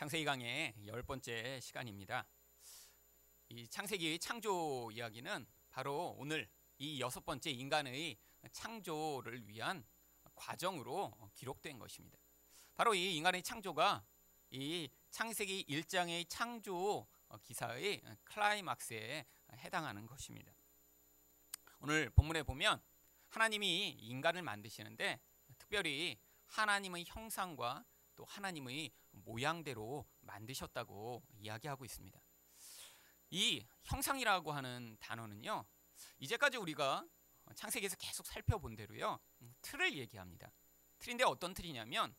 창세기 강의 10번째 시간입니다. 이 창세기 창조 이야기는 바로 오늘 이 6번째 인간의 창조를 위한 과정으로 기록된 것입니다. 바로 이 인간의 창조가 이 창세기 1장의 창조 기사의 클라이막스에 해당하는 것입니다. 오늘 본문에 보면 하나님이 인간을 만드시는데 특별히 하나님의 형상과 또 하나님의 모양대로 만드셨다고 이야기하고 있습니다. 이 형상이라고 하는 단어는요, 이제까지 우리가 창세기에서 계속 살펴본 대로요, 틀을 얘기합니다. 틀인데 어떤 틀이냐면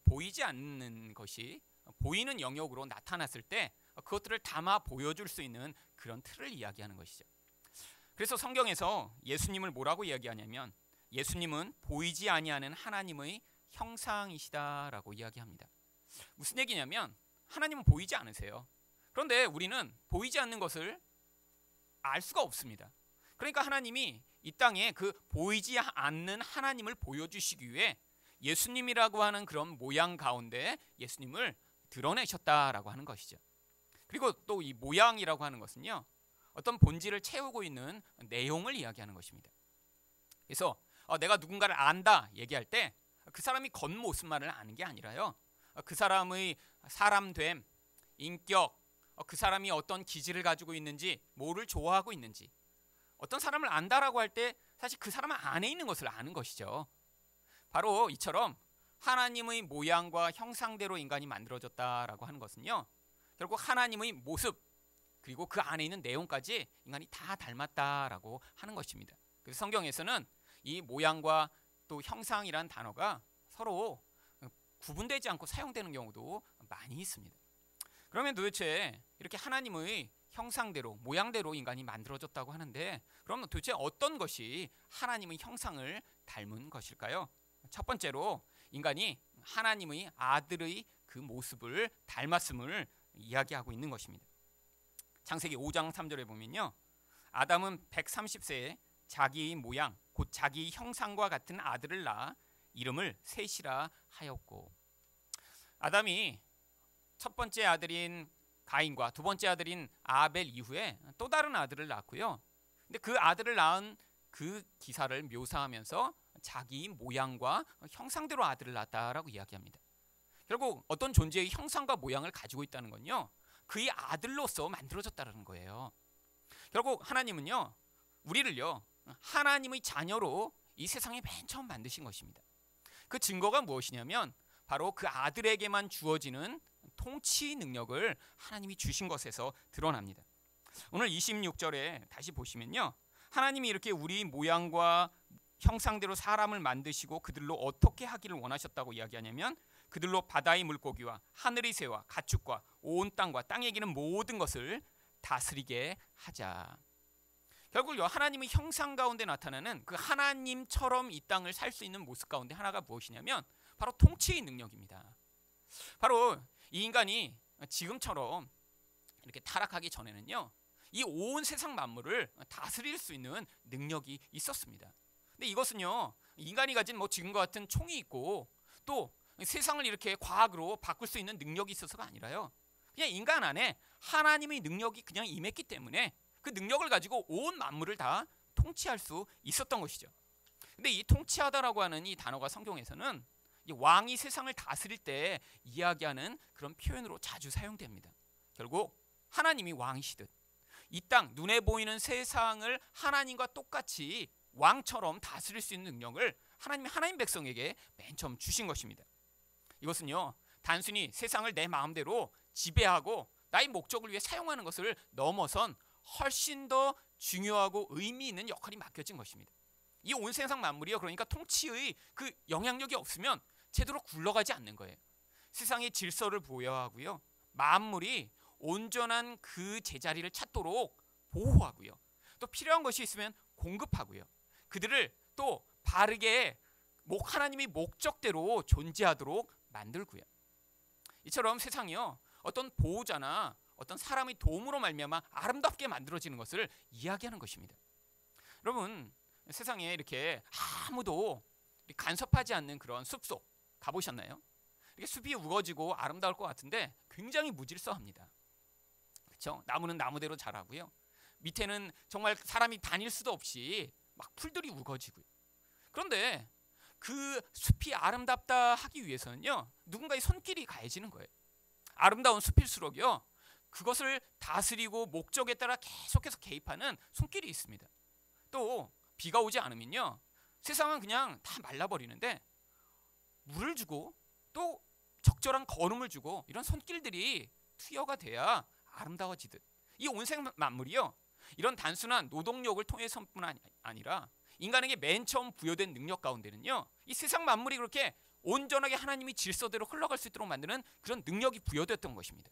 보이지 않는 것이 보이는 영역으로 나타났을 때 그것들을 담아 보여줄 수 있는 그런 틀을 이야기하는 것이죠. 그래서 성경에서 예수님을 뭐라고 이야기하냐면 예수님은 보이지 아니하는 하나님의 형상이시다라고 이야기합니다. 무슨 얘기냐면 하나님은 보이지 않으세요. 그런데 우리는 보이지 않는 것을 알 수가 없습니다. 그러니까 하나님이 이 땅에 그 보이지 않는 하나님을 보여주시기 위해 예수님이라고 하는 그런 모양 가운데 예수님을 드러내셨다라고 하는 것이죠. 그리고 또 이 모양이라고 하는 것은요, 어떤 본질을 채우고 있는 내용을 이야기하는 것입니다. 그래서 내가 누군가를 안다 얘기할 때 그 사람이 겉모습만을 아는 게 아니라요, 그 사람의 사람됨, 인격, 그 사람이 어떤 기질을 가지고 있는지, 뭐를 좋아하고 있는지, 어떤 사람을 안다라고 할 때 사실 그 사람 안에 있는 것을 아는 것이죠. 바로 이처럼 하나님의 모양과 형상대로 인간이 만들어졌다라고 하는 것은요, 결국 하나님의 모습 그리고 그 안에 있는 내용까지 인간이 다 닮았다라고 하는 것입니다. 그래서 성경에서는 이 모양과 또 형상이란 단어가 서로 구분되지 않고 사용되는 경우도 많이 있습니다. 그러면 도대체 이렇게 하나님의 형상대로 모양대로 인간이 만들어졌다고 하는데, 그럼 도대체 어떤 것이 하나님의 형상을 닮은 것일까요? 첫 번째로 인간이 하나님의 아들의 그 모습을 닮았음을 이야기하고 있는 것입니다. 창세기 5장 3절에 보면요, 아담은 130세에 자기의 모양 곧 자기 형상과 같은 아들을 낳아 이름을 셋이라 하였고, 아담이 첫 번째 아들인 가인과 두 번째 아들인 아벨 이후에 또 다른 아들을 낳았고요. 근데 그 아들을 낳은 그 기사를 묘사하면서 자기 모양과 형상대로 아들을 낳았다라고 이야기합니다. 결국 어떤 존재의 형상과 모양을 가지고 있다는 건요, 그의 아들로서 만들어졌다는 거예요. 결국 하나님은요, 우리를요, 하나님의 자녀로 이 세상에 맨 처음 만드신 것입니다. 그 증거가 무엇이냐면 바로 그 아들에게만 주어지는 통치 능력을 하나님이 주신 것에서 드러납니다. 오늘 26절에 다시 보시면요, 하나님이 이렇게 우리 모양과 형상대로 사람을 만드시고 그들로 어떻게 하기를 원하셨다고 이야기하냐면 그들로 바다의 물고기와 하늘의 새와 가축과 온 땅과 땅에 기는 모든 것을 다스리게 하자. 결국 하나님의 형상 가운데 나타나는 그 하나님처럼 이 땅을 살 수 있는 모습 가운데 하나가 무엇이냐면 바로 통치의 능력입니다. 바로 이 인간이 지금처럼 이렇게 타락하기 전에는요, 이 온 세상 만물을 다스릴 수 있는 능력이 있었습니다. 근데 이것은요, 인간이 가진 지금과 같은 총이 있고 또 세상을 이렇게 과학으로 바꿀 수 있는 능력이 있어서가 아니라요, 그냥 인간 안에 하나님의 능력이 그냥 임했기 때문에 그 능력을 가지고 온 만물을 다 통치할 수 있었던 것이죠. 근데 이 통치하다라고 하는 이 단어가 성경에서는 이 왕이 세상을 다스릴 때 이야기하는 그런 표현으로 자주 사용됩니다. 결국 하나님이 왕이시듯 이 땅 눈에 보이는 세상을 하나님과 똑같이 왕처럼 다스릴 수 있는 능력을 하나님이 하나님 백성에게 맨 처음 주신 것입니다. 이것은요, 단순히 세상을 내 마음대로 지배하고 나의 목적을 위해 사용하는 것을 넘어선 훨씬 더 중요하고 의미 있는 역할이 맡겨진 것입니다. 이 온 세상 만물이요, 그러니까 통치의 그 영향력이 없으면 제대로 굴러가지 않는 거예요. 세상의 질서를 부여하고요, 만물이 온전한 그 제자리를 찾도록 보호하고요, 또 필요한 것이 있으면 공급하고요, 그들을 또 바르게 하나님의 목적대로 존재하도록 만들고요. 이처럼 세상이요, 어떤 보호자나 어떤 사람의 도움으로 말미암아 아름답게 만들어지는 것을 이야기하는 것입니다. 여러분, 세상에 이렇게 아무도 간섭하지 않는 그런 숲속 가보셨나요? 이렇게 숲이 우거지고 아름다울 것 같은데 굉장히 무질서합니다. 그렇죠? 나무는 나무대로 자라고요. 밑에는 정말 사람이 다닐 수도 없이 막 풀들이 우거지고요. 그런데 그 숲이 아름답다 하기 위해서는요, 누군가의 손길이 가해지는 거예요. 아름다운 숲일수록요, 그것을 다스리고 목적에 따라 계속해서 개입하는 손길이 있습니다. 또 비가 오지 않으면요, 세상은 그냥 다 말라버리는데 물을 주고 또 적절한 거름을 주고 이런 손길들이 투여가 돼야 아름다워지듯, 이 온생 만물이요, 이런 단순한 노동력을 통해서뿐 아니라 인간에게 맨 처음 부여된 능력 가운데는요, 이 세상 만물이 그렇게 온전하게 하나님이 질서대로 흘러갈 수 있도록 만드는 그런 능력이 부여됐던 것입니다.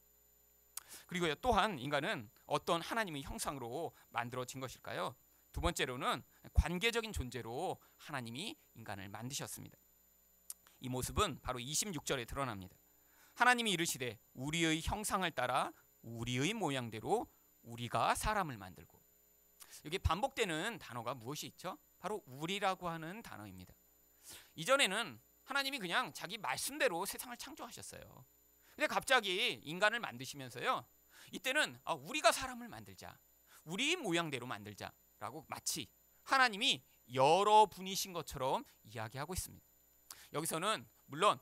그리고요, 또한 인간은 어떤 하나님의 형상으로 만들어진 것일까요? 두 번째로는 관계적인 존재로 하나님이 인간을 만드셨습니다. 이 모습은 바로 26절에 드러납니다. 하나님이 이르시되 우리의 형상을 따라 우리의 모양대로 우리가 사람을 만들고. 여기 반복되는 단어가 무엇이 있죠? 바로 우리라고 하는 단어입니다. 이전에는 하나님이 그냥 자기 말씀대로 세상을 창조하셨어요. 근데 갑자기 인간을 만드시면서요, 이때는 우리가 사람을 만들자, 우리 모양대로 만들자라고 마치 하나님이 여러 분이신 것처럼 이야기하고 있습니다. 여기서는 물론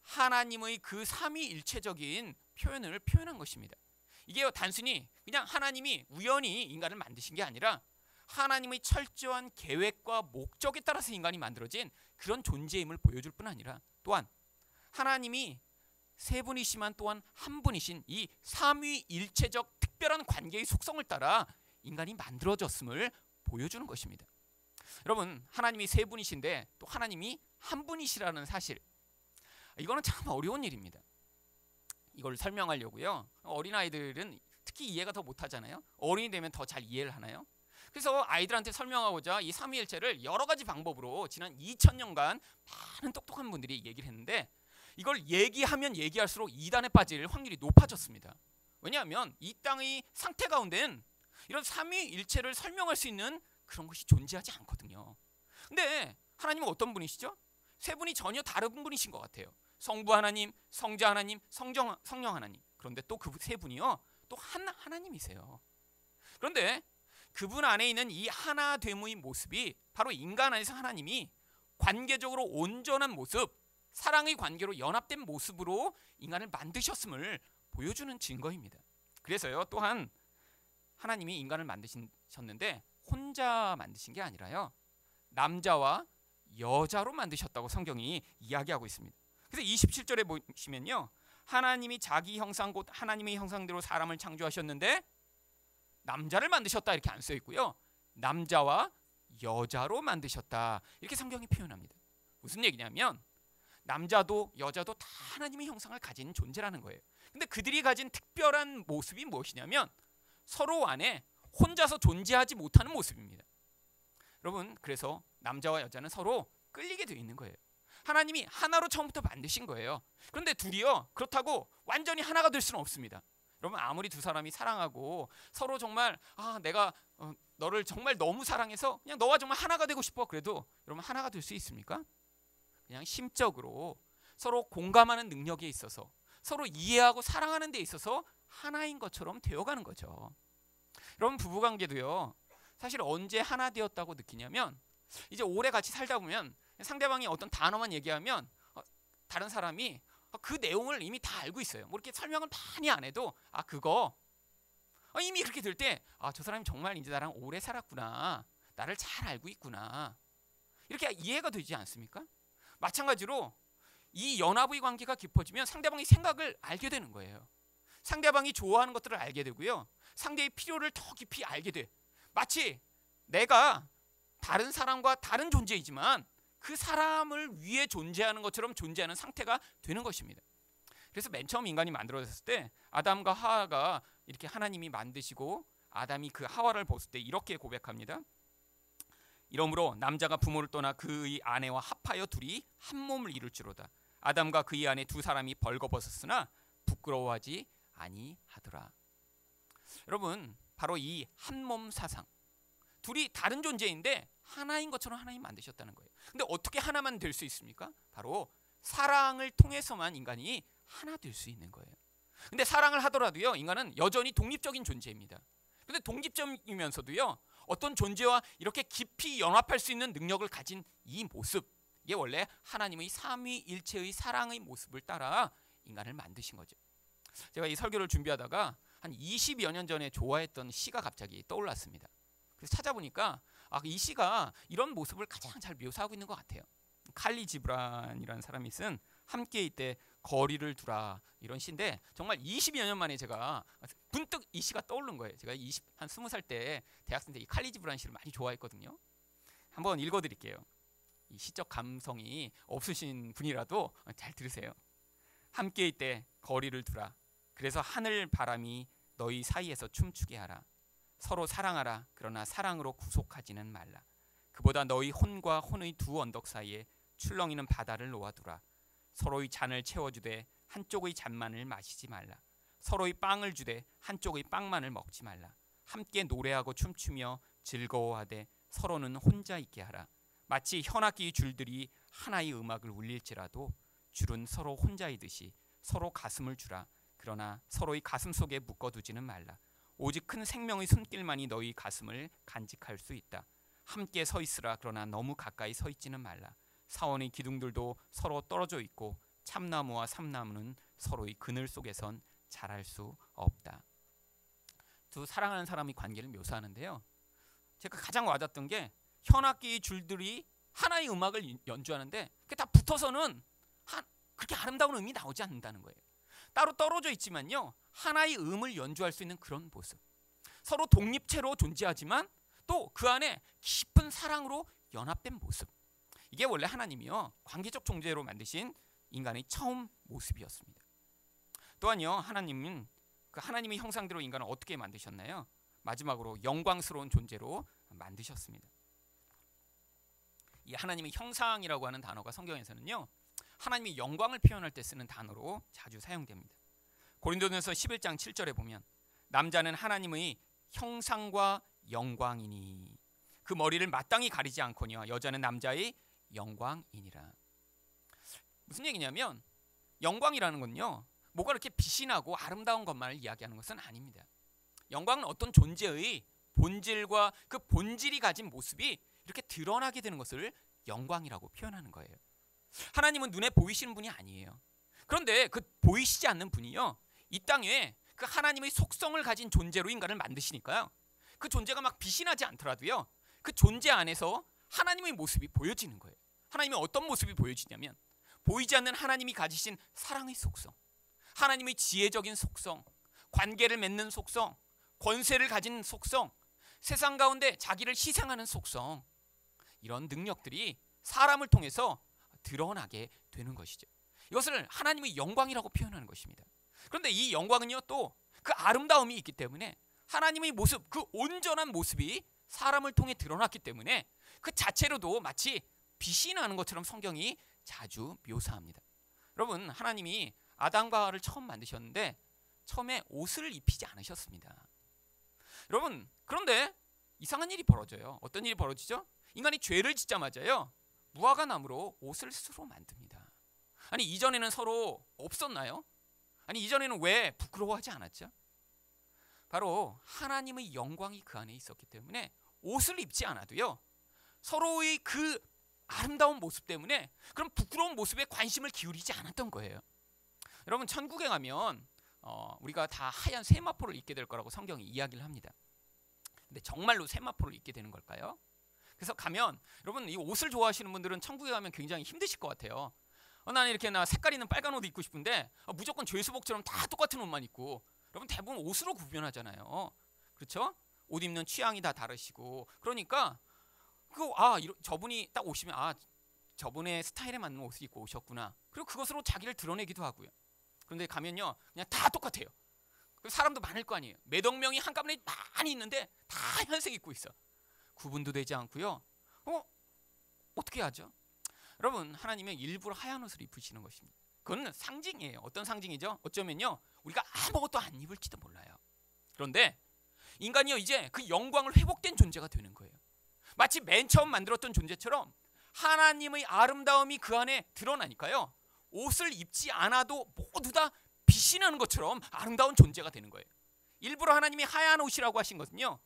하나님의 그 삼위일체적인 표현을 표현한 것입니다. 이게 단순히 그냥 하나님이 우연히 인간을 만드신 게 아니라 하나님의 철저한 계획과 목적에 따라서 인간이 만들어진 그런 존재임을 보여줄 뿐 아니라, 또한 하나님이 세 분이시만 또한 한 분이신 이 삼위일체적 특별한 관계의 속성을 따라 인간이 만들어졌음을 보여주는 것입니다. 여러분, 하나님이 세 분이신데 또 하나님이 한 분이시라는 사실, 이거는 참 어려운 일입니다. 이걸 설명하려고요, 어린아이들은 특히 이해가 더 못하잖아요. 어른이 되면 더 잘 이해를 하나요? 그래서 아이들한테 설명하고자 이 삼위일체를 여러 가지 방법으로 지난 2000년간 많은 똑똑한 분들이 얘기를 했는데, 이걸 얘기하면 얘기할수록 이단에 빠질 확률이 높아졌습니다. 왜냐하면 이 땅의 상태 가운데는 이런 삼위일체를 설명할 수 있는 그런 것이 존재하지 않거든요. 근데 하나님은 어떤 분이시죠? 세 분이 전혀 다른 분이신 것 같아요. 성부 하나님, 성자 하나님, 성령 하나님. 그런데 또 그 세 분이요, 또 하나님이세요. 그런데 그분 안에 있는 이 하나됨의 모습이 바로 인간 안에서 하나님이 관계적으로 온전한 모습, 사랑의 관계로 연합된 모습으로 인간을 만드셨음을 보여주는 증거입니다. 그래서요, 또한 하나님이 인간을 만드셨는데 혼자 만드신 게 아니라요, 남자와 여자로 만드셨다고 성경이 이야기하고 있습니다. 그래서 27절에 보시면요, 하나님이 자기 형상 곧 하나님의 형상대로 사람을 창조하셨는데 남자를 만드셨다 이렇게 안 써 있고요, 남자와 여자로 만드셨다 이렇게 성경이 표현합니다. 무슨 얘기냐면 남자도 여자도 다 하나님의 형상을 가진 존재라는 거예요. 근데 그들이 가진 특별한 모습이 무엇이냐면 서로 안에 혼자서 존재하지 못하는 모습입니다. 여러분, 그래서 남자와 여자는 서로 끌리게 되어 있는 거예요. 하나님이 하나로 처음부터 만드신 거예요. 그런데 둘이요, 그렇다고 완전히 하나가 될 수는 없습니다. 여러분, 아무리 두 사람이 사랑하고 서로 정말 내가 너를 정말 너무 사랑해서 그냥 너와 정말 하나가 되고 싶어, 그래도 여러분 하나가 될 수 있습니까? 그냥 심적으로 서로 공감하는 능력에 있어서 서로 이해하고 사랑하는 데 있어서 하나인 것처럼 되어가는 거죠. 여러분, 부부관계도요, 사실 언제 하나 되었다고 느끼냐면 이제 오래 같이 살다 보면 상대방이 어떤 단어만 얘기하면 다른 사람이 그 내용을 이미 다 알고 있어요. 뭐 이렇게 설명을 많이 안 해도 그거 이미 그렇게 들 때 저 사람이 정말 이제 나랑 오래 살았구나, 나를 잘 알고 있구나, 이렇게 이해가 되지 않습니까? 마찬가지로 이 연합의 관계가 깊어지면 상대방의 생각을 알게 되는 거예요. 상대방이 좋아하는 것들을 알게 되고요, 상대의 필요를 더 깊이 알게 돼. 마치 내가 다른 사람과 다른 존재이지만 그 사람을 위해 존재하는 것처럼 존재하는 상태가 되는 것입니다. 그래서 맨 처음 인간이 만들어졌을 때 아담과 하와가 이렇게 하나님이 만드시고 아담이 그 하와를 봤을 때 이렇게 고백합니다. 이러므로 남자가 부모를 떠나 그의 아내와 합하여 둘이 한 몸을 이룰지로다. 아담과 그의 아내 두 사람이 벌거벗었으나 부끄러워하지 아니하더라. 여러분, 바로 이 한 몸 사상, 둘이 다른 존재인데 하나인 것처럼 하나님 만드셨다는 거예요. 근데 어떻게 하나만 될 수 있습니까? 바로 사랑을 통해서만 인간이 하나 될 수 있는 거예요. 근데 사랑을 하더라도요, 인간은 여전히 독립적인 존재입니다. 근데 독립적이면서도요, 어떤 존재와 이렇게 깊이 연합할 수 있는 능력을 가진 이 모습, 이게 원래 하나님의 삼위일체의 사랑의 모습을 따라 인간을 만드신 거죠. 제가 이 설교를 준비하다가 한 20여 년 전에 좋아했던 시가 갑자기 떠올랐습니다. 그래서 찾아보니까 이 시가 이런 모습을 가장 잘 묘사하고 있는 것 같아요. 칼리 지브란이라는 사람이 쓴 함께 있되 거리를 두라, 이런 시인데 정말 20여 년 만에 제가 문득 이 시가 떠오른 거예요. 제가 한 20살 때 대학생 때 이 칼리 지브란 시를 많이 좋아했거든요. 한번 읽어드릴게요. 이 시적 감성이 없으신 분이라도 잘 들으세요. 함께 있되 거리를 두라. 그래서 하늘 바람이 너희 사이에서 춤추게 하라. 서로 사랑하라. 그러나 사랑으로 구속하지는 말라. 그보다 너희 혼과 혼의 두 언덕 사이에 출렁이는 바다를 놓아두라. 서로의 잔을 채워주되 한쪽의 잔만을 마시지 말라. 서로의 빵을 주되 한쪽의 빵만을 먹지 말라. 함께 노래하고 춤추며 즐거워하되 서로는 혼자 있게 하라. 마치 현악기 줄들이 하나의 음악을 울릴지라도 줄은 서로 혼자이듯이 서로 가슴을 주라. 그러나 서로의 가슴 속에 묶어두지는 말라. 오직 큰 생명의 손길만이 너희 가슴을 간직할 수 있다. 함께 서 있으라. 그러나 너무 가까이 서 있지는 말라. 사원의 기둥들도 서로 떨어져 있고 참나무와 삼나무는 서로의 그늘 속에선 자랄 수 없다. 두 사랑하는 사람의 관계를 묘사하는데요, 제가 가장 와닿던 게 현악기의 줄들이 하나의 음악을 연주하는데 그게 다 붙어서는 그렇게 아름다운 음이 나오지 않는다는 거예요. 따로 떨어져 있지만요, 하나의 음을 연주할 수 있는 그런 모습. 서로 독립체로 존재하지만 또 그 안에 깊은 사랑으로 연합된 모습. 이게 원래 하나님이요, 관계적 존재로 만드신 인간의 처음 모습이었습니다. 또한요, 하나님은 그 하나님의 형상대로 인간을 어떻게 만드셨나요? 마지막으로 영광스러운 존재로 만드셨습니다. 이 하나님의 형상이라고 하는 단어가 성경에서는요, 하나님의 영광을 표현할 때 쓰는 단어로 자주 사용됩니다. 고린도전서 11장 7절에 보면 남자는 하나님의 형상과 영광이니 그 머리를 마땅히 가리지 않거니와 여자는 남자의 영광이니라. 무슨 얘기냐면 영광이라는 건요, 뭐가 이렇게 빛이 나고 아름다운 것만을 이야기하는 것은 아닙니다. 영광은 어떤 존재의 본질과 그 본질이 가진 모습이 이렇게 드러나게 되는 것을 영광이라고 표현하는 거예요. 하나님은 눈에 보이시는 분이 아니에요. 그런데 그 보이시지 않는 분이요, 이 땅에 그 하나님의 속성을 가진 존재로 인간을 만드시니까요, 그 존재가 막 빛이 나지 않더라도요, 그 존재 안에서 하나님의 모습이 보여지는 거예요. 하나님이 어떤 모습이 보여지냐면 보이지 않는 하나님이 가지신 사랑의 속성, 하나님의 지혜적인 속성, 관계를 맺는 속성, 권세를 가진 속성, 세상 가운데 자기를 희생하는 속성, 이런 능력들이 사람을 통해서 드러나게 되는 것이죠. 이것을 하나님의 영광이라고 표현하는 것입니다. 그런데 이 영광은요, 또 그 아름다움이 있기 때문에 하나님의 모습, 그 온전한 모습이 사람을 통해 드러났기 때문에 그 자체로도 마치 빛이 나는 것처럼 성경이 자주 묘사합니다. 여러분, 하나님이 아담과 하와를 처음 만드셨는데 처음에 옷을 입히지 않으셨습니다. 여러분, 그런데 이상한 일이 벌어져요. 어떤 일이 벌어지죠? 인간이 죄를 짓자마자요, 무화과 나무로 옷을 스스로 만듭니다. 아니, 이전에는 서로 없었나요? 아니, 이전에는 왜 부끄러워하지 않았죠? 바로 하나님의 영광이 그 안에 있었기 때문에 옷을 입지 않아도요, 서로의 그 아름다운 모습 때문에 그런 부끄러운 모습에 관심을 기울이지 않았던 거예요. 여러분, 천국에 가면 우리가 다 하얀 세마포를 입게 될 거라고 성경이 이야기를 합니다. 근데 정말로 세마포를 입게 되는 걸까요? 그래서 가면, 여러분, 이 옷을 좋아하시는 분들은 천국에 가면 굉장히 힘드실 것 같아요. 나는 이렇게 색깔 있는 빨간 옷 입고 싶은데 무조건 죄수복처럼 다 똑같은 옷만 입고, 여러분 대부분 옷으로 구별하잖아요. 그렇죠? 옷 입는 취향이 다 다르시고, 그러니까 저분이 딱 오시면 저분의 스타일에 맞는 옷을 입고 오셨구나. 그리고 그것으로 자기를 드러내기도 하고요. 그런데 가면요, 그냥 다 똑같아요. 사람도 많을 거 아니에요. 몇억 명이 한꺼번에 많이 있는데 다 현색 입고 있어. 구분도 되지 않고요. 어떻게 하죠? 여러분, 하나님은 일부러 하얀 옷을 입으시는 것입니다. 그건 상징이에요. 어떤 상징이죠? 어쩌면요, 우리가 아무것도 안 입을지도 몰라요. 그런데 인간이요, 이제 그 영광을 회복된 존재가 되는 거예요. 마치 맨 처음 만들었던 존재처럼 하나님의 아름다움이 그 안에 드러나니까요, 옷을 입지 않아도 모두 다 빛이 나는 것처럼 아름다운 존재가 되는 거예요. 일부러 하나님이 하얀 옷이라고 하신 것은요,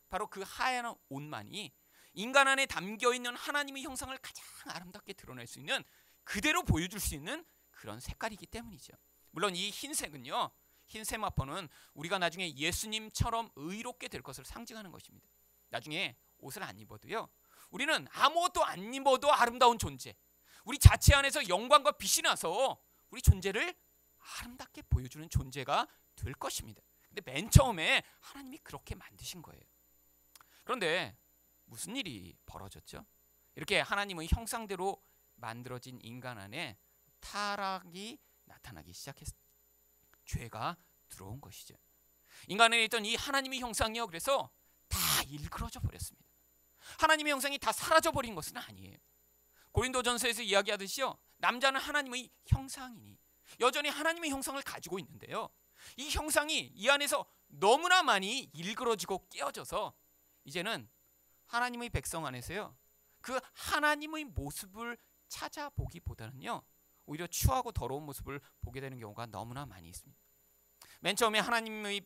바로 그 하얀 옷만이 인간 안에 담겨있는 하나님의 형상을 가장 아름답게 드러낼 수 있는, 그대로 보여줄 수 있는 그런 색깔이기 때문이죠. 물론 이 흰색은요, 흰 세마포는 우리가 나중에 예수님처럼 의롭게 될 것을 상징하는 것입니다. 나중에 옷을 안 입어도요, 우리는 아무것도 안 입어도 아름다운 존재, 우리 자체 안에서 영광과 빛이 나서 우리 존재를 아름답게 보여주는 존재가 될 것입니다. 근데 맨 처음에 하나님이 그렇게 만드신 거예요. 그런데 무슨 일이 벌어졌죠? 이렇게 하나님의 형상대로 만들어진 인간 안에 타락이 나타나기 시작했습니다. 죄가 들어온 것이죠. 인간 안에 있던 이 하나님의 형상이요, 그래서 다 일그러져 버렸습니다. 하나님의 형상이 다 사라져 버린 것은 아니에요. 고린도전서에서 이야기하듯이요, 남자는 하나님의 형상이니 여전히 하나님의 형상을 가지고 있는데요, 이 형상이 이 안에서 너무나 많이 일그러지고 깨어져서 이제는 하나님의 백성 안에서요, 그 하나님의 모습을 찾아보기보다는요, 오히려 추하고 더러운 모습을 보게 되는 경우가 너무나 많이 있습니다. 맨 처음에 하나님의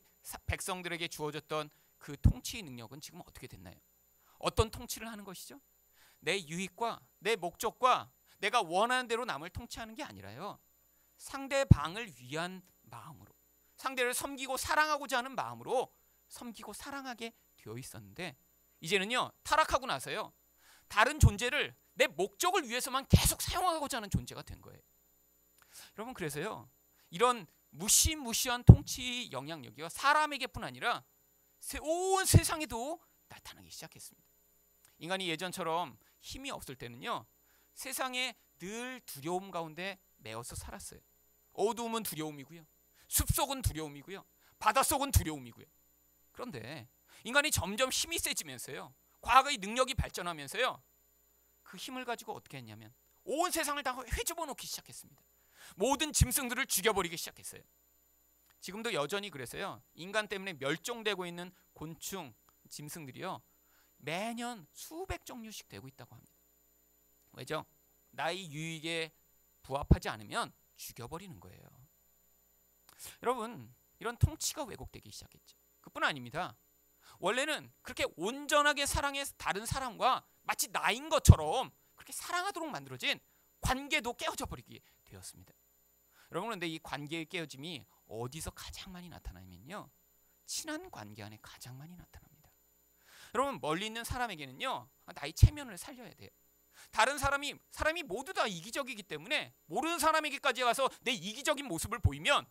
백성들에게 주어졌던 그 통치 능력은 지금 어떻게 됐나요? 어떤 통치를 하는 것이죠? 내 유익과 내 목적과 내가 원하는 대로 남을 통치하는 게 아니라요, 상대방을 위한 마음으로, 상대를 섬기고 사랑하고자 하는 마음으로 섬기고 사랑하게 되어 있었는데, 이제는요, 타락하고 나서요, 다른 존재를 내 목적을 위해서만 계속 사용하고자 하는 존재가 된 거예요. 여러분, 그래서요, 이런 무시무시한 통치 영향력이요, 사람에게뿐 아니라 온 세상에도 나타나기 시작했습니다. 인간이 예전처럼 힘이 없을 때는요, 세상에 늘 두려움 가운데 매어서 살았어요. 어두움은 두려움이고요, 숲속은 두려움이고요, 바닷속은 두려움이고요. 그런데 인간이 점점 힘이 세지면서요, 과학의 능력이 발전하면서요, 그 힘을 가지고 어떻게 했냐면 온 세상을 다 회집어 놓기 시작했습니다. 모든 짐승들을 죽여버리기 시작했어요. 지금도 여전히 그래서요, 인간 때문에 멸종되고 있는 곤충, 짐승들이요, 매년 수백 종류씩 되고 있다고 합니다. 왜죠? 나의 유익에 부합하지 않으면 죽여버리는 거예요. 여러분, 이런 통치가 왜곡되기 시작했죠. 그뿐 아닙니다. 원래는 그렇게 온전하게 사랑해서 다른 사람과 마치 나인 것처럼 그렇게 사랑하도록 만들어진 관계도 깨어져 버리게 되었습니다. 여러분, 그런데 이 관계의 깨어짐이 어디서 가장 많이 나타나면요, 친한 관계 안에 가장 많이 나타납니다. 여러분, 멀리 있는 사람에게는요, 나의 체면을 살려야 돼요. 다른 사람이 모두 다 이기적이기 때문에 모르는 사람에게까지 가서 내 이기적인 모습을 보이면,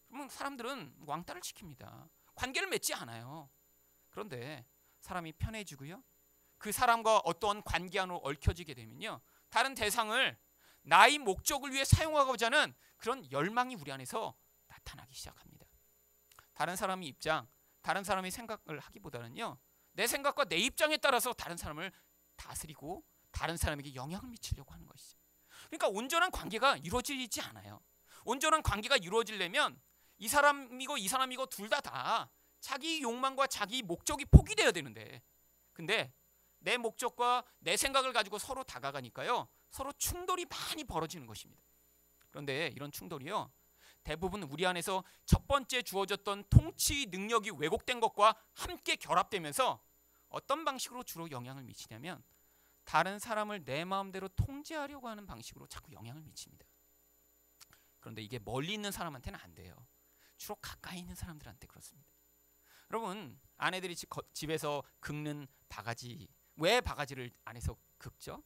그러면 사람들은 왕따를 시킵니다. 관계를 맺지 않아요. 그런데 사람이 편해지고요, 그 사람과 어떤 관계 안으로 얽혀지게 되면요, 다른 대상을 나의 목적을 위해 사용하고자 하는 그런 열망이 우리 안에서 나타나기 시작합니다. 다른 사람의 입장, 다른 사람의 생각을 하기보다는요, 내 생각과 내 입장에 따라서 다른 사람을 다스리고 다른 사람에게 영향을 미치려고 하는 것이죠. 그러니까 온전한 관계가 이루어지지 않아요. 온전한 관계가 이루어지려면 이 사람이고 이 사람이고 둘 다 자기 욕망과 자기 목적이 포기되어야 되는데, 근데 내 목적과 내 생각을 가지고 서로 다가가니까요, 서로 충돌이 많이 벌어지는 것입니다. 그런데 이런 충돌이요, 대부분 우리 안에서 첫 번째 주어졌던 통치 능력이 왜곡된 것과 함께 결합되면서 어떤 방식으로 주로 영향을 미치냐면, 다른 사람을 내 마음대로 통제하려고 하는 방식으로 자꾸 영향을 미칩니다. 그런데 이게 멀리 있는 사람한테는 안 돼요. 주로 가까이 있는 사람들한테 그렇습니다. 여러분, 아내들이 집에서 긁는 바가지, 왜 바가지를 안에서 긁죠?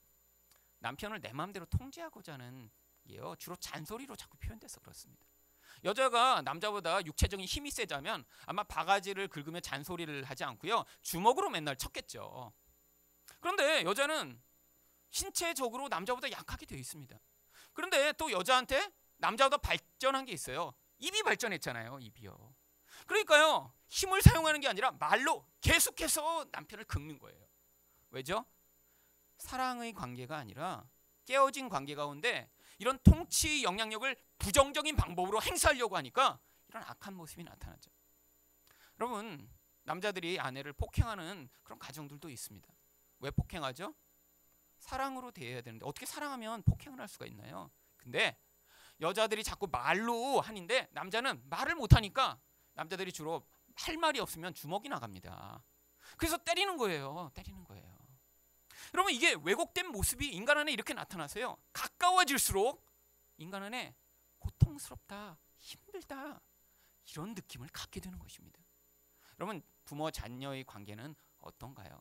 남편을 내 마음대로 통제하고자 하는 게요, 주로 잔소리로 자꾸 표현돼서 그렇습니다. 여자가 남자보다 육체적인 힘이 세자면 아마 바가지를 긁으며 잔소리를 하지 않고요, 주먹으로 맨날 쳤겠죠. 그런데 여자는 신체적으로 남자보다 약하게 되어 있습니다. 그런데 또 여자한테 남자보다 발전한 게 있어요. 입이 발전했잖아요, 입이요. 그러니까요, 힘을 사용하는 게 아니라 말로 계속해서 남편을 긁는 거예요. 왜죠? 사랑의 관계가 아니라 깨어진 관계 가운데 이런 통치 영향력을 부정적인 방법으로 행사하려고 하니까 이런 악한 모습이 나타나죠. 여러분, 남자들이 아내를 폭행하는 그런 가정들도 있습니다. 왜 폭행하죠? 사랑으로 대해야 되는데 어떻게 사랑하면 폭행을 할 수가 있나요? 근데 여자들이 자꾸 말로 하는데 남자는 말을 못하니까 남자들이 주로 할 말이 없으면 주먹이 나갑니다. 그래서 때리는 거예요. 때리는 거예요. 여러분, 이게 왜곡된 모습이 인간 안에 이렇게 나타나서요, 가까워질수록 인간 안에 고통스럽다, 힘들다, 이런 느낌을 갖게 되는 것입니다. 여러분, 부모 자녀의 관계는 어떤가요?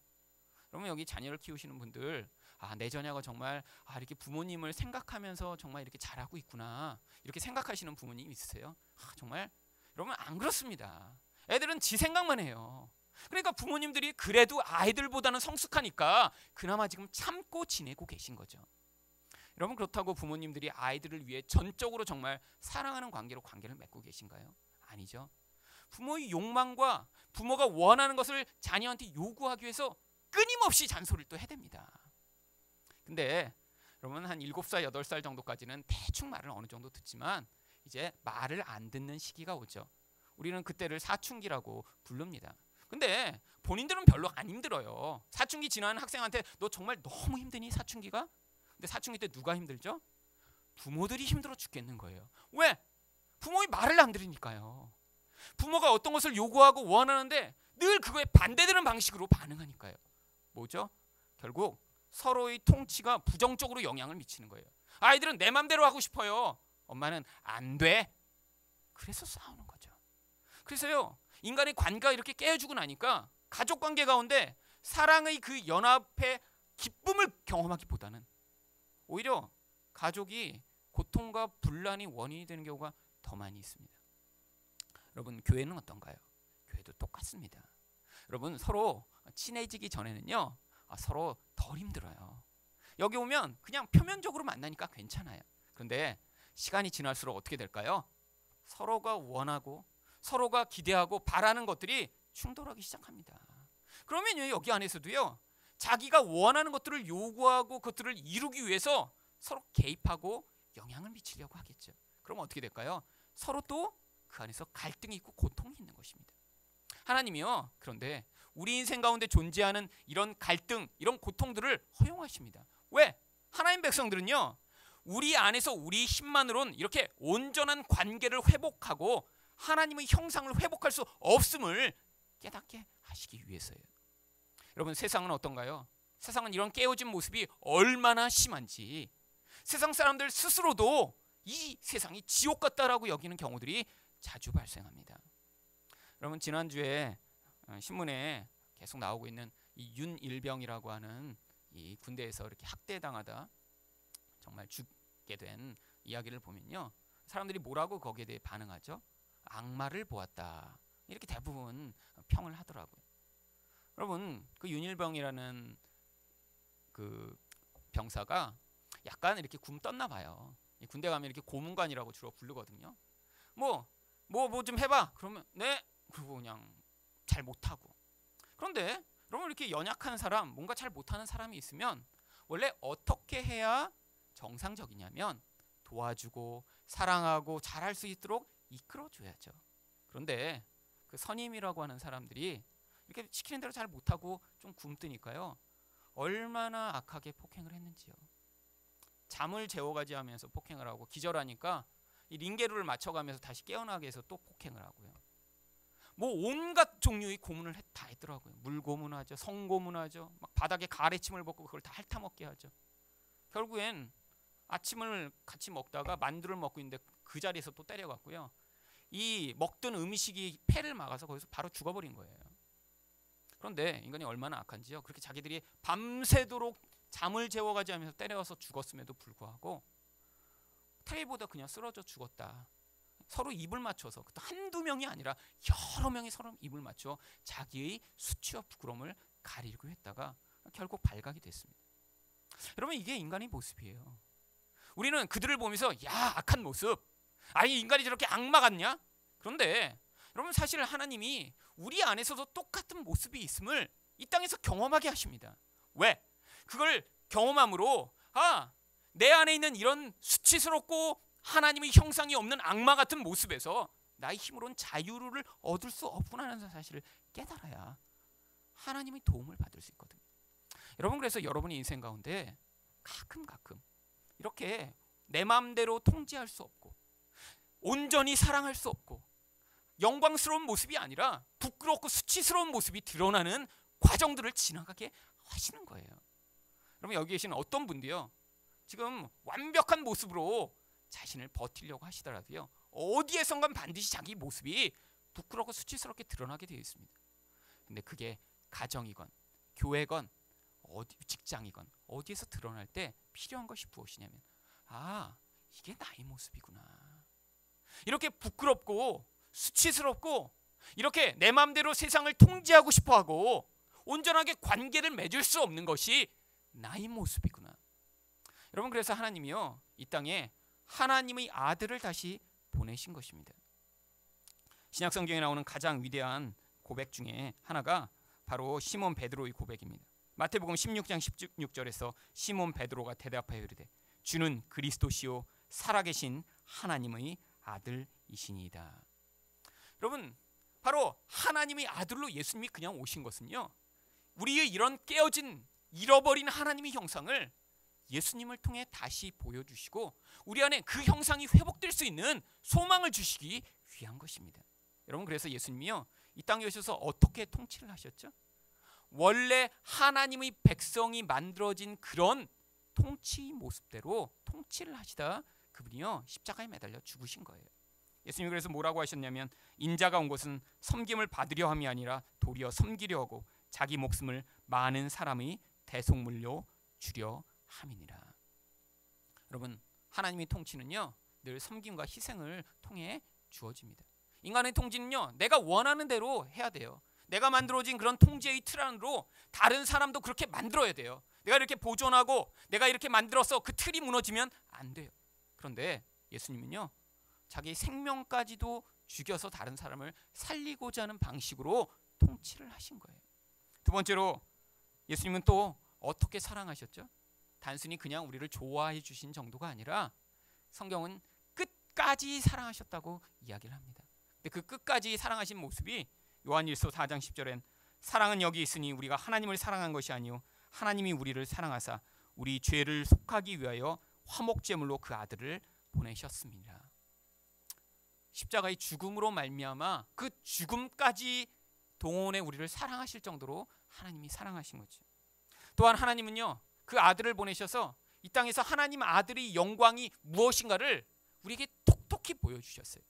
여러분, 여기 자녀를 키우시는 분들, 내 자녀가 정말 이렇게 부모님을 생각하면서 정말 이렇게 잘하고 있구나, 이렇게 생각하시는 부모님 있으세요? 정말 여러분, 안 그렇습니다. 애들은 지 생각만 해요. 그러니까 부모님들이 그래도 아이들보다는 성숙하니까 그나마 지금 참고 지내고 계신 거죠. 여러분, 그렇다고 부모님들이 아이들을 위해 전적으로 정말 사랑하는 관계로 관계를 맺고 계신가요? 아니죠. 부모의 욕망과 부모가 원하는 것을 자녀한테 요구하기 위해서 끊임없이 잔소리를 또 해댑니다. 근데 여러분, 한 7살, 8살 정도까지는 대충 말을 어느 정도 듣지만 이제 말을 안 듣는 시기가 오죠. 우리는 그때를 사춘기라고 부릅니다. 근데 본인들은 별로 안 힘들어요. 사춘기 지나는 학생한테 너 정말 너무 힘드니, 사춘기가? 근데 사춘기 때 누가 힘들죠? 부모들이 힘들어 죽겠는 거예요. 왜? 부모의 말을 안 들으니까요. 부모가 어떤 것을 요구하고 원하는데 늘 그거에 반대되는 방식으로 반응하니까요. 뭐죠? 결국 서로의 통치가 부정적으로 영향을 미치는 거예요. 아이들은 내 맘대로 하고 싶어요. 엄마는 안 돼. 그래서 싸우는 거죠. 그래서요, 인간의 관계가 이렇게 깨어지고 나니까 가족 관계 가운데 사랑의 그 연합의 기쁨을 경험하기보다는 오히려 가족이 고통과 분란이 원인이 되는 경우가 더 많이 있습니다. 여러분, 교회는 어떤가요? 교회도 똑같습니다. 여러분, 서로 친해지기 전에는요, 서로 덜 힘들어요. 여기 오면 그냥 표면적으로 만나니까 괜찮아요. 그런데 시간이 지날수록 어떻게 될까요? 서로가 원하고 서로가 기대하고 바라는 것들이 충돌하기 시작합니다. 그러면 여기 안에서도요, 자기가 원하는 것들을 요구하고 그것들을 이루기 위해서 서로 개입하고 영향을 미치려고 하겠죠. 그럼 어떻게 될까요? 서로 또 그 안에서 갈등이 있고 고통이 있는 것입니다. 하나님이요, 그런데 우리 인생 가운데 존재하는 이런 갈등, 이런 고통들을 허용하십니다. 왜? 하나님 백성들은요, 우리 안에서 우리 힘만으로는 이렇게 온전한 관계를 회복하고 하나님의 형상을 회복할 수 없음을 깨닫게 하시기 위해서예요. 여러분, 세상은 어떤가요? 세상은 이런 깨어진 모습이 얼마나 심한지 세상 사람들 스스로도 이 세상이 지옥 같다라고 여기는 경우들이 자주 발생합니다. 여러분, 지난주에 신문에 계속 나오고 있는 이 윤일병이라고 하는 이 군대에서 이렇게 학대당하다 정말 죽게 된 이야기를 보면요, 사람들이 뭐라고 거기에 대해 반응하죠? 악마를 보았다, 이렇게 대부분 평을 하더라고요. 여러분, 그 윤일병이라는 그 병사가 약간 이렇게 굼떴나 봐요. 군대 가면 이렇게 고문관이라고 주로 부르거든요. 뭐 좀 해봐. 그러면 네. 그리고 그냥 잘 못하고. 그런데 여러분, 이렇게 연약한 사람, 뭔가 잘 못하는 사람이 있으면 원래 어떻게 해야 정상적이냐면 도와주고 사랑하고 잘할 수 있도록 이끌어줘야죠. 그런데 그 선임이라고 하는 사람들이 이렇게 시키는 대로 잘 못하고 좀 굼뜨니까요, 얼마나 악하게 폭행을 했는지요. 잠을 재워가지 하면서 폭행을 하고, 기절하니까 이 링게루를 맞춰가면서 다시 깨어나게 해서 또 폭행을 하고요. 뭐 온갖 종류의 고문을 다 했더라고요. 물고문하죠, 성고문하죠, 막 바닥에 가래침을 벗고 그걸 다 핥아먹게 하죠. 결국엔 아침을 같이 먹다가 만두를 먹고 있는데 그 자리에서 또 때려갖고요, 이 먹던 음식이 폐를 막아서 거기서 바로 죽어버린 거예요. 그런데 인간이 얼마나 악한지요. 그렇게 자기들이 밤새도록 잠을 재워가지 하면서 때려서 죽었음에도 불구하고 테레비보다 그냥 쓰러져 죽었다. 서로 입을 맞춰서, 한두 명이 아니라 여러 명이 서로 입을 맞춰 자기의 수치와 부끄러움을 가리려고 했다가 결국 발각이 됐습니다. 여러분, 이게 인간의 모습이에요. 우리는 그들을 보면서 야, 악한 모습, 아니 인간이 저렇게 악마 같냐? 그런데 여러분, 사실 하나님이 우리 안에서도 똑같은 모습이 있음을 이 땅에서 경험하게 하십니다. 왜? 그걸 경험함으로 내 안에 있는 이런 수치스럽고 하나님의 형상이 없는 악마 같은 모습에서 나의 힘으로는 자유를 얻을 수 없구나라는 사실을 깨달아야 하나님의 도움을 받을 수 있거든요. 여러분, 그래서 여러분의 인생 가운데 가끔 이렇게 내 마음대로 통제할 수 없고 온전히 사랑할 수 없고 영광스러운 모습이 아니라 부끄럽고 수치스러운 모습이 드러나는 과정들을 지나가게 하시는 거예요. 여러분, 여기 계시는 어떤 분도요, 지금 완벽한 모습으로 자신을 버티려고 하시더라도요, 어디에선가 반드시 자기 모습이 부끄럽고 수치스럽게 드러나게 되어 있습니다. 근데 그게 가정이건 교회건 직장이건 어디에서 드러날 때 필요한 것이 무엇이냐면, 아, 이게 나의 모습이구나. 이렇게 부끄럽고 수치스럽고 이렇게 내 마음대로 세상을 통제하고 싶어하고 온전하게 관계를 맺을 수 없는 것이 나의 모습이구나. 여러분, 그래서 하나님이요, 이 땅에 하나님의 아들을 다시 보내신 것입니다. 신약 성경에 나오는 가장 위대한 고백 중에 하나가 바로 시몬 베드로의 고백입니다. 마태복음 16장 16절에서 시몬 베드로가 대답하여 이르되 주는 그리스도시요 살아계신 하나님의 아들이시니이다. 여러분, 바로 하나님의 아들로 예수님이 그냥 오신 것은요, 우리의 이런 깨어진 잃어버린 하나님의 형상을 예수님을 통해 다시 보여주시고 우리 안에 그 형상이 회복될 수 있는 소망을 주시기 위한 것입니다. 여러분, 그래서 예수님이요, 이 땅에 오셔서 어떻게 통치를 하셨죠? 원래 하나님의 백성이 만들어진 그런 통치 모습대로 통치를 하시다 그분이요, 십자가에 매달려 죽으신 거예요. 예수님이 그래서 뭐라고 하셨냐면, 인자가 온 것은 섬김을 받으려 함이 아니라 도리어 섬기려 하고 자기 목숨을 많은 사람의 대속물로 주려 함이니라. 여러분, 하나님의 통치는요, 늘 섬김과 희생을 통해 주어집니다. 인간의 통치는요, 내가 원하는 대로 해야 돼요. 내가 만들어진 그런 통제의 틀 안으로 다른 사람도 그렇게 만들어야 돼요. 내가 이렇게 보존하고 내가 이렇게 만들어서 그 틀이 무너지면 안 돼요. 그런데 예수님은요, 자기 생명까지도 죽여서 다른 사람을 살리고자 하는 방식으로 통치를 하신 거예요. 두 번째로 예수님은 또 어떻게 사랑하셨죠? 단순히 그냥 우리를 좋아해 주신 정도가 아니라 성경은 끝까지 사랑하셨다고 이야기를 합니다. 근데 그 끝까지 사랑하신 모습이 요한일서 4장 10절엔 사랑은 여기 있으니 우리가 하나님을 사랑한 것이 아니요 하나님이 우리를 사랑하사 우리 죄를 속하기 위하여 화목제물로 그 아들을 보내셨습니다. 십자가의 죽음으로 말미암아 그 죽음까지 동원해 우리를 사랑하실 정도로 하나님이 사랑하신 거죠. 또한 하나님은요, 그 아들을 보내셔서 이 땅에서 하나님 아들의 영광이 무엇인가를 우리에게 톡톡히 보여주셨어요.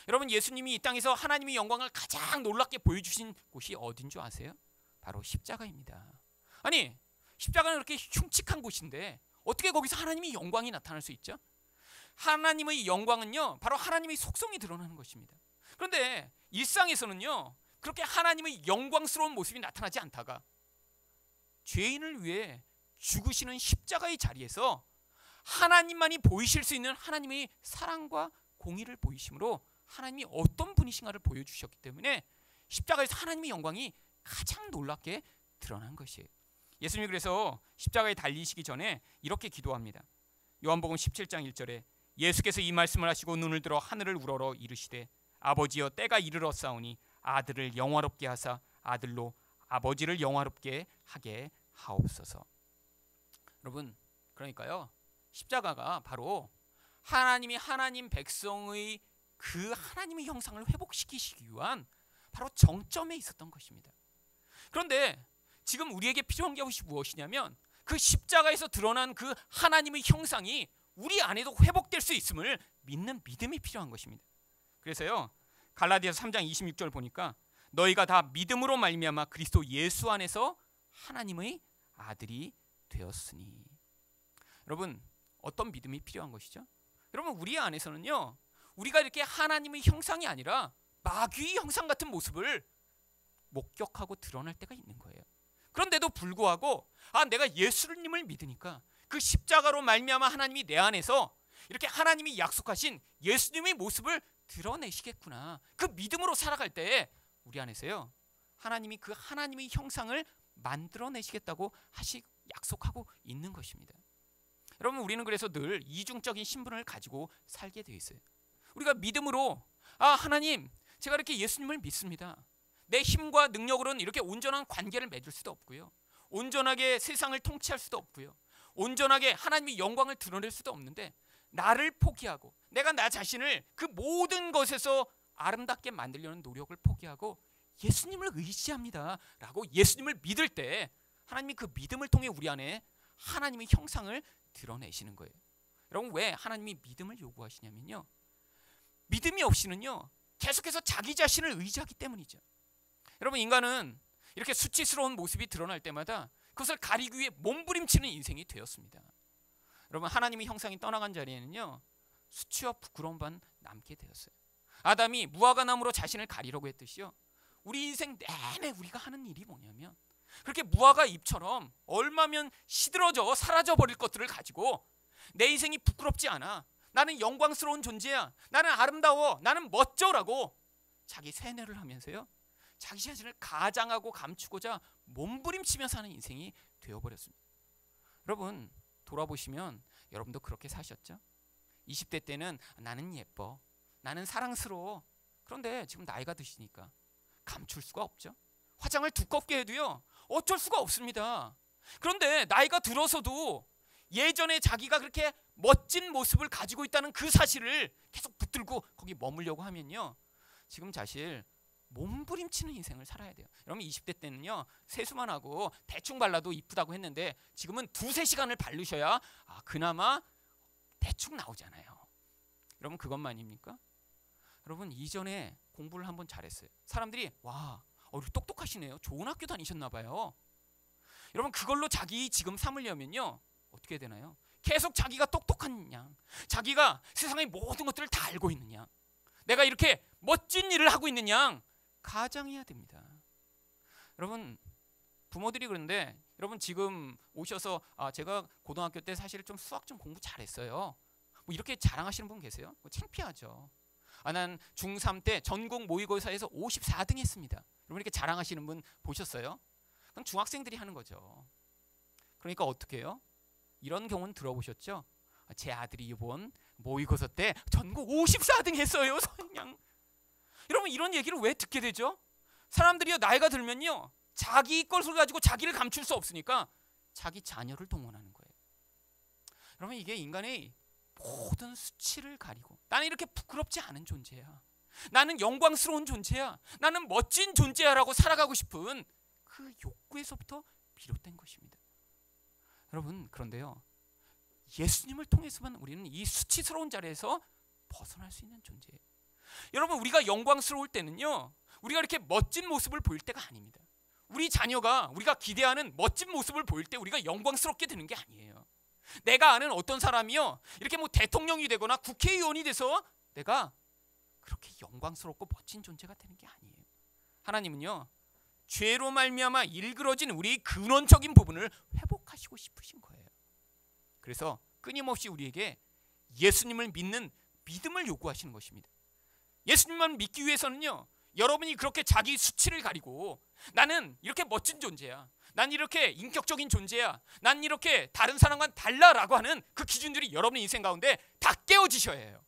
여러분, 예수님이 이 땅에서 하나님의 영광을 가장 놀랍게 보여주신 곳이 어딘 줄 아세요? 바로 십자가입니다. 아니, 십자가는 그렇게 흉측한 곳인데 어떻게 거기서 하나님의 영광이 나타날 수 있죠? 하나님의 영광은요, 바로 하나님의 속성이 드러나는 것입니다. 그런데 일상에서는요, 그렇게 하나님의 영광스러운 모습이 나타나지 않다가 죄인을 위해 죽으시는 십자가의 자리에서 하나님만이 보이실 수 있는 하나님의 사랑과 공의를 보이심으로 하나님이 어떤 분이신가를 보여주셨기 때문에 십자가에서 하나님의 영광이 가장 놀랍게 드러난 것이에요. 예수님이 그래서 십자가에 달리시기 전에 이렇게 기도합니다. 요한복음 17장 1절에 예수께서 이 말씀을 하시고 눈을 들어 하늘을 우러러 이르시되 아버지여 때가 이르렀사오니 아들을 영화롭게 하사 아들로 아버지를 영화롭게 하게 하옵소서. 여러분, 그러니까요, 십자가가 바로 하나님이 하나님 백성의 그 하나님의 형상을 회복시키시기 위한 바로 정점에 있었던 것입니다. 그런데 지금 우리에게 필요한 것이 무엇이냐면 그 십자가에서 드러난 그 하나님의 형상이 우리 안에도 회복될 수 있음을 믿는 믿음이 필요한 것입니다. 그래서요, 갈라디아서 3장 26절 보니까 너희가 다 믿음으로 말미암아 그리스도 예수 안에서 하나님의 아들이 되었으니. 여러분, 어떤 믿음이 필요한 것이죠? 여러분, 우리 안에서는요, 우리가 이렇게 하나님의 형상이 아니라 마귀의 형상 같은 모습을 목격하고 드러날 때가 있는 거예요. 그런데도 불구하고 내가 예수님을 믿으니까 그 십자가로 말미암아 하나님이 내 안에서 이렇게 하나님이 약속하신 예수님의 모습을 드러내시겠구나. 그 믿음으로 살아갈 때 우리 안에서요, 하나님이 그 하나님의 형상을 만들어내시겠다고 약속하고 있는 것입니다. 여러분, 우리는 그래서 늘 이중적인 신분을 가지고 살게 되어 있어요. 우리가 믿음으로 하나님, 제가 이렇게 예수님을 믿습니다. 내 힘과 능력으로는 이렇게 온전한 관계를 맺을 수도 없고요, 온전하게 세상을 통치할 수도 없고요, 온전하게 하나님의 영광을 드러낼 수도 없는데 나를 포기하고 내가 나 자신을 그 모든 것에서 아름답게 만들려는 노력을 포기하고 예수님을 의지합니다 라고 예수님을 믿을 때 하나님이 그 믿음을 통해 우리 안에 하나님의 형상을 드러내시는 거예요. 여러분, 왜 하나님이 믿음을 요구하시냐면요, 믿음이 없이는요 계속해서 자기 자신을 의지하기 때문이죠. 여러분, 인간은 이렇게 수치스러운 모습이 드러날 때마다 그것을 가리기 위해 몸부림치는 인생이 되었습니다. 여러분, 하나님의 형상이 떠나간 자리에는요 수치와 부끄러움만 남게 되었어요. 아담이 무화과 나무로 자신을 가리려고 했듯이요, 우리 인생 내내 우리가 하는 일이 뭐냐면 그렇게 무화과 잎처럼 얼마면 시들어져 사라져 버릴 것들을 가지고 내 인생이 부끄럽지 않아, 나는 영광스러운 존재야, 나는 아름다워, 나는 멋져라고 자기 세뇌를 하면서요 자기 자신을 가장하고 감추고자 몸부림치며 사는 인생이 되어버렸습니다. 여러분, 돌아보시면 여러분도 그렇게 사셨죠? 20대 때는 나는 예뻐, 나는 사랑스러워. 그런데 지금 나이가 드시니까 감출 수가 없죠. 화장을 두껍게 해도요 어쩔 수가 없습니다. 그런데 나이가 들어서도 예전에 자기가 그렇게 멋진 모습을 가지고 있다는 그 사실을 계속 붙들고 거기 머물려고 하면요 지금 사실 몸부림치는 인생을 살아야 돼요. 여러분, 20대 때는요 세수만 하고 대충 발라도 이쁘다고 했는데 지금은 2-3시간을 바르셔야 그나마 대충 나오잖아요. 여러분, 그것만입니까? 여러분, 이전에 공부를 한번 잘했어요. 사람들이 와, 똑똑하시네요, 좋은 학교 다니셨나 봐요. 여러분, 그걸로 자기 지금 삼으려면요 어떻게 되나요? 계속 자기가 똑똑한 양, 자기가 세상의 모든 것들을 다 알고 있는 양, 내가 이렇게 멋진 일을 하고 있는 양 가장해야 됩니다. 여러분, 부모들이 그런데 여러분 지금 오셔서 제가 고등학교 때 사실 좀 수학 좀 공부 잘했어요, 뭐 이렇게 자랑하시는 분 계세요? 창피하죠. 난 중3 때 전국 모의고사에서 54등 했습니다. 여러분, 이렇게 자랑하시는 분 보셨어요? 그건 중학생들이 하는 거죠. 그러니까 어떻게 해요? 이런 경우는 들어보셨죠? 제 아들이 이번 모의고사 때 전국 54등 했어요. 그냥. 여러분, 이런 얘기를 왜 듣게 되죠? 사람들이요 나이가 들면요 자기 것을 가지고 자기를 감출 수 없으니까 자기 자녀를 동원하는 거예요. 여러분, 이게 인간의 모든 수치를 가리고 나는 이렇게 부끄럽지 않은 존재야, 나는 영광스러운 존재야, 나는 멋진 존재야 라고 살아가고 싶은 그 욕구에서부터 비롯된 것입니다. 여러분, 그런데요 예수님을 통해서만 우리는 이 수치스러운 자리에서 벗어날 수 있는 존재예요. 여러분, 우리가 영광스러울 때는요 우리가 이렇게 멋진 모습을 보일 때가 아닙니다. 우리 자녀가 우리가 기대하는 멋진 모습을 보일 때 우리가 영광스럽게 되는 게 아니에요. 내가 아는 어떤 사람이요 이렇게 뭐 대통령이 되거나 국회의원이 돼서 내가 그렇게 영광스럽고 멋진 존재가 되는 게 아니에요. 하나님은요 죄로 말미암아 일그러진 우리 근원적인 부분을 회복하시고 싶으신 거예요. 그래서 끊임없이 우리에게 예수님을 믿는 믿음을 요구하시는 것입니다. 예수님만 믿기 위해서는요 여러분이 그렇게 자기 수치를 가리고 나는 이렇게 멋진 존재야, 난 이렇게 인격적인 존재야, 난 이렇게 다른 사람과는 달라라고 하는 그 기준들이 여러분의 인생 가운데 다 깨어지셔야 해요.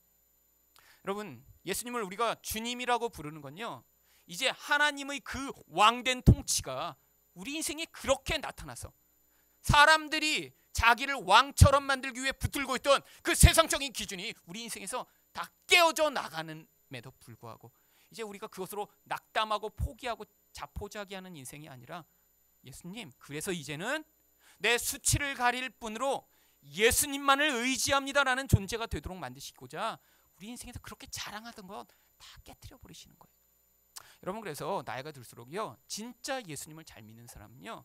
여러분, 예수님을 우리가 주님이라고 부르는 건요 이제 하나님의 그 왕된 통치가 우리 인생에 그렇게 나타나서 사람들이 자기를 왕처럼 만들기 위해 붙들고 있던 그 세상적인 기준이 우리 인생에서 다 깨어져 나가는에도 불구하고 이제 우리가 그것으로 낙담하고 포기하고 자포자기하는 인생이 아니라 예수님, 그래서 이제는 내 수치를 가릴 뿐으로 예수님만을 의지합니다라는 존재가 되도록 만드시고자 우리 인생에서 그렇게 자랑하던 것 다 깨트려 버리시는 거예요. 여러분, 그래서 나이가 들수록요 진짜 예수님을 잘 믿는 사람은요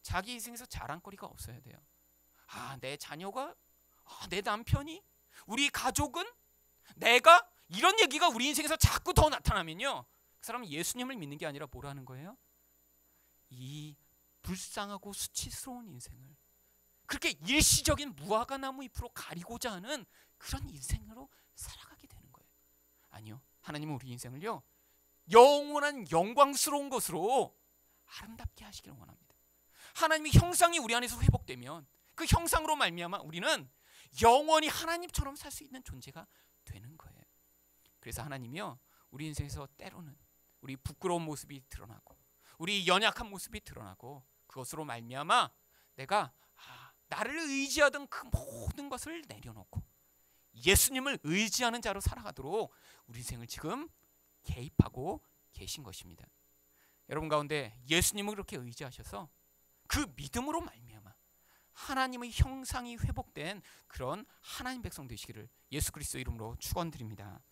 자기 인생에서 자랑거리가 없어야 돼요. 내 자녀가, 내 남편이, 우리 가족은, 내가, 이런 얘기가 우리 인생에서 자꾸 더 나타나면요 그 사람은 예수님을 믿는 게 아니라 뭘 하는 거예요? 이 불쌍하고 수치스러운 인생을 그렇게 일시적인 무화과 나무 잎으로 가리고자 하는 그런 인생으로 살아가게 되는 거예요. 아니요, 하나님은 우리 인생을요 영원한 영광스러운 것으로 아름답게 하시기를 원합니다. 하나님의 형상이 우리 안에서 회복되면 그 형상으로 말미암아 우리는 영원히 하나님처럼 살 수 있는 존재가 되는 거예요. 그래서 하나님이요 우리 인생에서 때로는 우리 부끄러운 모습이 드러나고 우리 연약한 모습이 드러나고 그것으로 말미암아 내가 나를 의지하던 그 모든 것을 내려놓고 예수님을 의지하는 자로 살아가도록 우리 인생을 지금 개입하고 계신 것입니다. 여러분 가운데 예수님을 그렇게 의지하셔서 그 믿음으로 말미암아 하나님의 형상이 회복된 그런 하나님 백성 되시기를 예수 그리스도 이름으로 축원드립니다.